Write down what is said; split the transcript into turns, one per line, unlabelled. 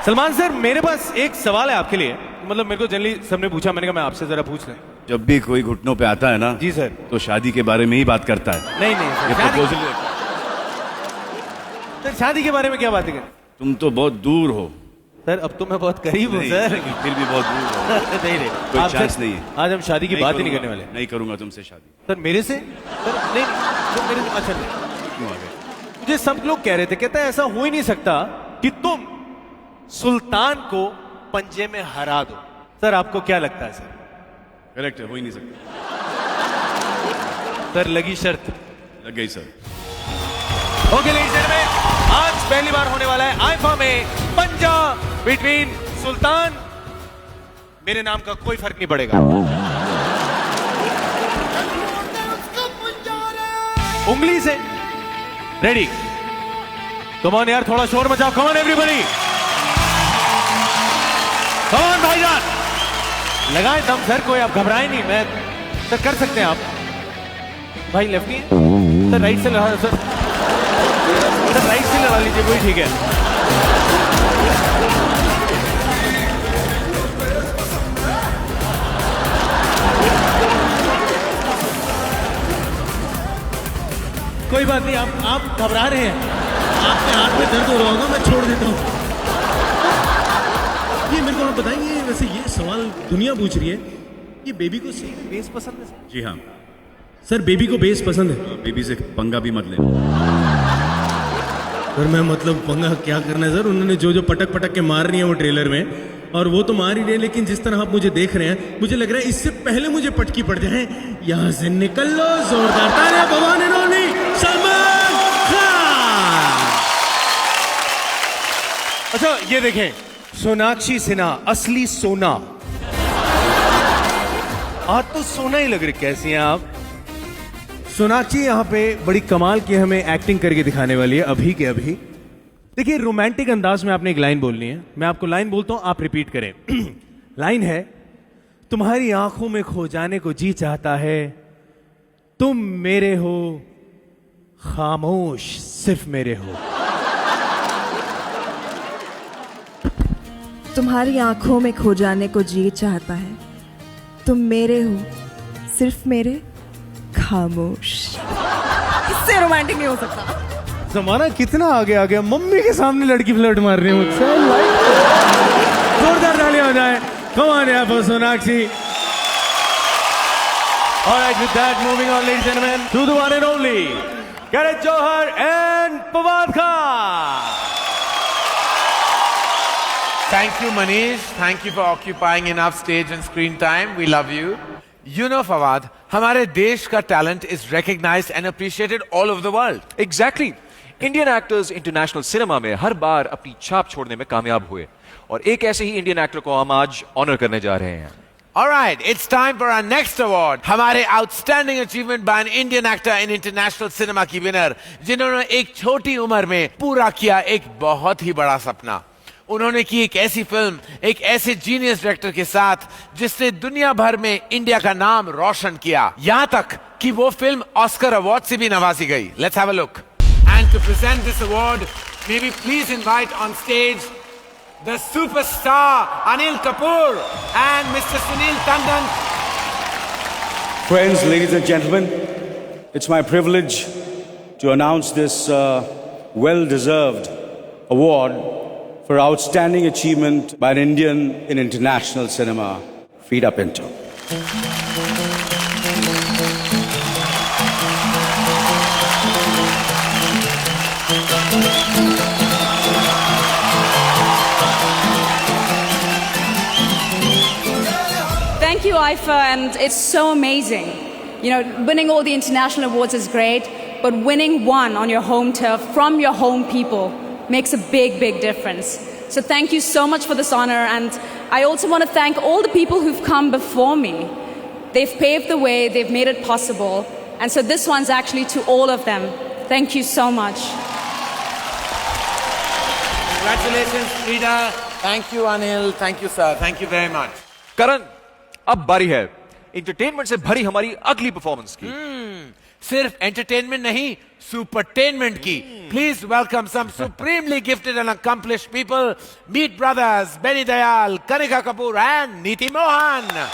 Salman sir, मेरे पास एक सवाल है आपके लिए। मतलब मेरे को जनरली सबने पूछा, मैंने कहा मैं आपसे जरा पूछ लें।
जब भी कोई घुटनों पे आता है ना
जी सर,
तो शादी के बारे में ही बात करता है।
नहीं सर,
ये प्रपोजल
सर शादी के बारे में क्या बात है?
तुम तो बहुत दूर हो
सर। अब तो मैं बहुत करीब हूँ सर।
फिर भी बहुत दूर हो।
नहीं
कोई चांस नहीं है।
आज हम शादी की बात ही नहीं करने वाले।
नहीं करूंगा तुमसे शादी।
सर मेरे से? सर नहीं, तो मेरे से अच्छा नहीं।
क्यों आ गए?
मुझे सब लोग कह रहे थे, कहता है ऐसा हो ही नहीं सकता कि तुम सुल्तान को पंजे में हरा दो। सर आपको क्या लगता है? सर
करेक्ट है, हो ही नहीं सकता।
सर लगी शर्त?
लग गई sir.
Okay ladies and gentleman, आज पहली बार होने वाला है आईफा में पंजा बिटवीन सुल्तान। मेरे नाम का कोई फर्क नहीं पड़ेगा। उंगली से रेडी। कम ऑन यार, थोड़ा शोर मचाओ। Come on everybody, come on भाईजान, लगाए दम सर। कोई आप घबराए नहीं। मैं सर कर सकते हैं आप। भाई लेफ्टी है सर, राइट से लगा सर। सर राइट से लगा लीजिए, वही ठीक है। कोई बात नहीं, आप घबरा रहे हैं। आपके हाथ में दर्द हो रहा होगा, मैं छोड़ देता हूँ। ये मेरे को आप बताएंगे, वैसे ये सवाल दुनिया पूछ रही है, ये बेबी को सही बेस पसंद है सर?
जी हाँ
सर, बेबी को बेस पसंद है।
बेबी से पंगा भी मत ले।
सर मैं मतलब पंगा क्या करना है सर? उन्होंने जो पटक पटक के मार रही है वो ट्रेलर में, और वो तो मार ही रहे हैं, लेकिन जिस तरह आप मुझे देख रहे हैं, मुझे लग रहा है इससे पहले मुझे पटकी पड़ जाए। यहाँ से निकल लो, जोरदार तालियां भवानी रोनी सलमान खान। अच्छा ये देखें, सोनाक्षी सिन्हा असली सोना। आज तो सोना ही लग रही। कैसी हैं आप? सोनाक्षी यहाँ पे बड़ी कमाल की हमें एक्टिंग करके दिखाने वाली है अभी के अभी। देखिए रोमांटिक अंदाज में आपने एक लाइन बोलनी है। मैं आपको लाइन बोलता हूं, आप रिपीट करें। लाइन है, तुम्हारी आंखों में खो जाने को जी चाहता है, तुम मेरे हो, खामोश सिर्फ मेरे हो।
तुम्हारी आंखों में खो जाने को जी चाहता है, तुम मेरे हो, सिर्फ मेरे, खामोश। इससे रोमांटिक नहीं हो सकता।
जमाना कितना आगे आ गया। मम्मी के सामने लड़की फ्लर्ट मार रही है मुझसे। जोरदार तालियां हो जाए। कम ऑन यार for Sonakshi. Alright, with that, moving on, ladies and gentlemen, to the one and only Karan Johar and Fawad Khan.
Thank you, Manish. Thank you for occupying enough stage and screen time. We love you. You know, Fawad, हमारे देश का talent is recognized and appreciated all over the world.
Exactly. Indian actors international cinema में हर बार अपनी छाप छोड़ने में कामयाब हुए, और एक ऐसे ही इंडियन एक्टर को हम आज ऑनर करने जा रहे हैं।
Alright, it's time for our next award. हमारे outstanding achievement by an Indian actor in international cinema की विनर, जिन्होंने एक छोटी उम्र में पूरा किया एक बहुत ही बड़ा सपना। उन्होंने की एक ऐसी फिल्म, एक ऐसे जीनियस डायरेक्टर के साथ जिसने दुनिया भर में इंडिया का नाम रोशन किया, यहाँ तक कि वो फिल्म ऑस्कर अवार्ड से भी नवाजी गई। Let's have a look. And to present this award, may we please invite on stage the superstar Anil Kapoor and Mr. Sunil Tandon.
Friends, ladies and gentlemen, it's my privilege to announce this well-deserved award for outstanding achievement by an Indian in international cinema, Frida Pinto.
Thank you, IFA, and it's so amazing. You know, winning all the international awards is great, but winning one on your home turf from your home people makes a big, big difference. So thank you so much for this honor, and I also want to thank all the people who've come before me. They've paved the way, they've made it possible, and so this one's actually to all of them. Thank you so much.
Congratulations, Frida. Thank you, Anil. Thank you, sir. Thank you very much.
करण, अब बारी है entertainment से भरी हमारी अगली performance की।
सिर्फ entertainment नहीं, सुपरटेनमेंट की। Please welcome some supremely gifted and accomplished people. Meet brothers Benny Dayal, Kanika Kapoor and Neeti Mohan.